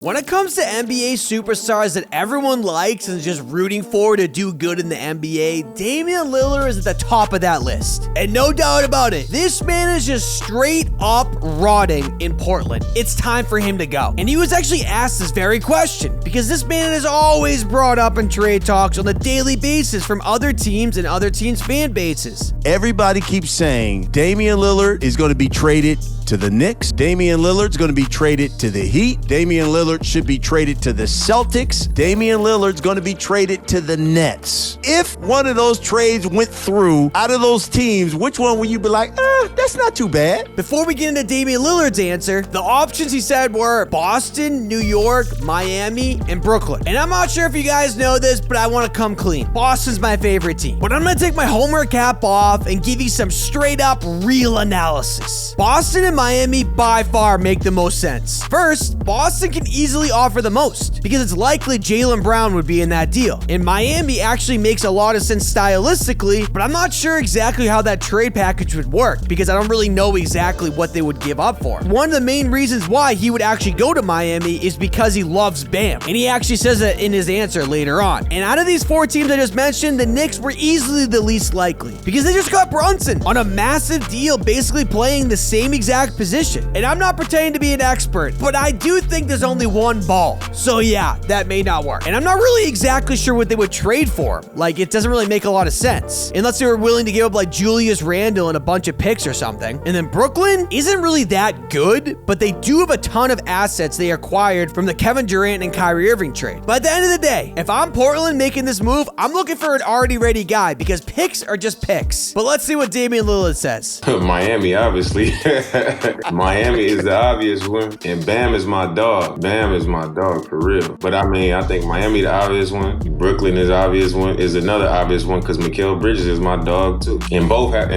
When it comes to NBA superstars that everyone likes and is just rooting for to do good in the NBA, Damian Lillard is at the top of that list. And no doubt about it, this man is just straight up rotting in Portland. It's time for him to go. And he was actually asked this very question because this man is always brought up in trade talks on a daily basis from other teams and other teams' fan bases. Everybody keeps saying Damian Lillard is going to be traded to the Knicks. Damian Lillard's going to be traded to the Heat. Damian Lillard should be traded to the Celtics. Damian Lillard's going to be traded to the Nets. If one of those trades went through out of those teams, which one would you be like, that's not too bad? Before we get into Damian Lillard's answer, the options he said were Boston, New York, Miami, and Brooklyn. And I'm not sure if you guys know this, but I want to come clean. Boston's my favorite team. But I'm going to take my homer cap off and give you some straight up real analysis. Boston and Miami by far make the most sense. First, Boston can easily offer the most because it's likely Jaylen Brown would be in that deal. And Miami actually makes a lot of sense stylistically, but I'm not sure exactly how that trade package would work because I don't really know exactly what they would give up for. One of the main reasons why he would actually go to Miami is because he loves Bam. And he actually says that in his answer later on. And out of these four teams I just mentioned, the Knicks were easily the least likely because they just got Brunson on a massive deal, basically playing the same exact position. And I'm not pretending to be an expert, but I do think there's only one ball. So yeah, that may not work. And I'm not really exactly sure what they would trade for. Like, it doesn't really make a lot of sense. Unless they were willing to give up like Julius Randle and a bunch of picks or something. And then Brooklyn isn't really that good, but they do have a ton of assets they acquired from the Kevin Durant and Kyrie Irving trade. But at the end of the day, if I'm Portland making this move, I'm looking for an already ready guy because picks are just picks. But let's see what Damian Lillard says. Miami, obviously. Miami is the obvious one, and Bam is my dog. Bam is my dog for real. But I mean, I think Miami the obvious one. Brooklyn is obvious one. Is another obvious one because Mikal Bridges is my dog too. And both are,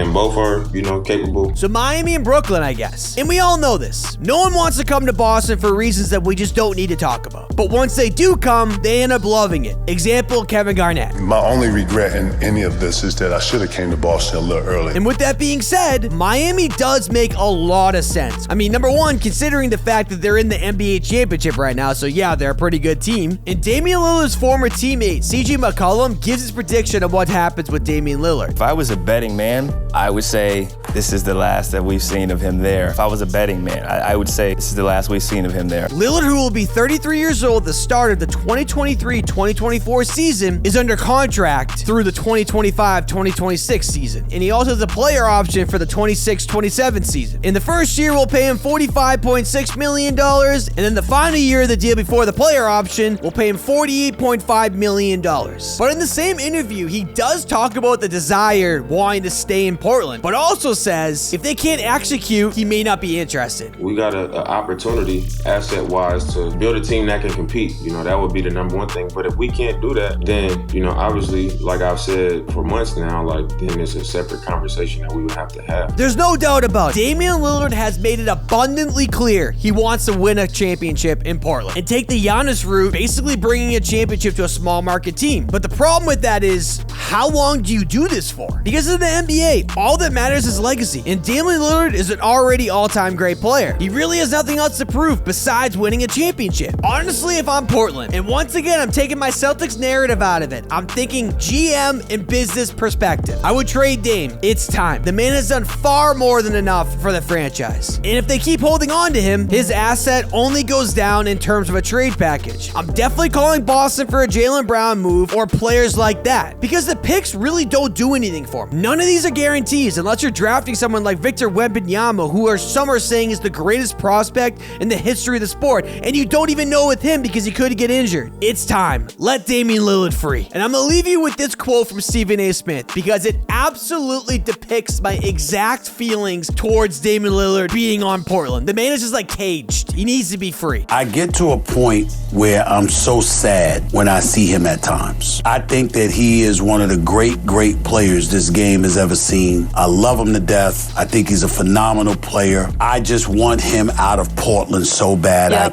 capable. So Miami and Brooklyn, I guess. And we all know this. No one wants to come to Boston for reasons that we just don't need to talk about. But once they do come, they end up loving it. Example, Kevin Garnett. My only regret in any of this is that I should have came to Boston a little early. And with that being said, Miami does make a lot of sense. I mean, number one, considering the fact that they're in the NBA championship right now, so yeah, they're a pretty good team. And Damian Lillard's former teammate, CJ McCollum, gives his prediction of what happens with Damian Lillard. If I was a betting man, I would say this is the last that we've seen of him there. If I was a betting man, I would say this is the last we've seen of him there. Lillard, who will be 33 years old at the start of the 2023-2024 season, is under contract through the 2025-2026 season. And he also has a player option for the 26-27 season. In the first year, we'll pay him $45.6 million, and then the final year of the deal before the player option, we'll pay him $48.5 million. But in the same interview, he does talk about the desire wanting to stay in Portland, but also says if they can't execute, he may not be interested. We got an opportunity, asset-wise, to build a team that can compete. That would be the number one thing. But if we can't do that, then, obviously, like I've said for months now, then it's a separate conversation that we would have to have. There's no doubt about it. Damian Lillard has made it abundantly clear he wants to win a championship in Portland and take the Giannis route, basically bringing a championship to a small market team. But the problem with that is, how long do you do this for? Because in the NBA, all that matters is legacy. And Damian Lillard is an already all-time great player. He really has nothing else to prove besides winning a championship. Honestly, if I'm Portland, and once again, I'm taking my Celtics narrative out of it, I'm thinking GM and business perspective. I would trade Dame. It's time. The man has done far more than enough for the franchise. And if they keep holding on to him, his asset only goes down in terms of a trade package. I'm definitely calling Boston for a Jaylen Brown move or players like that because the picks really don't do anything for him. None of these are guarantees unless you're drafting someone like Victor Wembanyama, who some are saying is the greatest prospect in the history of the sport, and you don't even know with him because he could get injured. It's time. Let Damian Lillard free. And I'm going to leave you with this quote from Stephen A. Smith because it absolutely depicts my exact feelings towards Damian Lillard being on Portland. The man is just like caged. He needs to be free. I get to a point where I'm so sad when I see him at times. I think that he is one of the great players this game has ever seen. I love him to death. I think he's a phenomenal player. I just want him out of Portland so bad. Yep.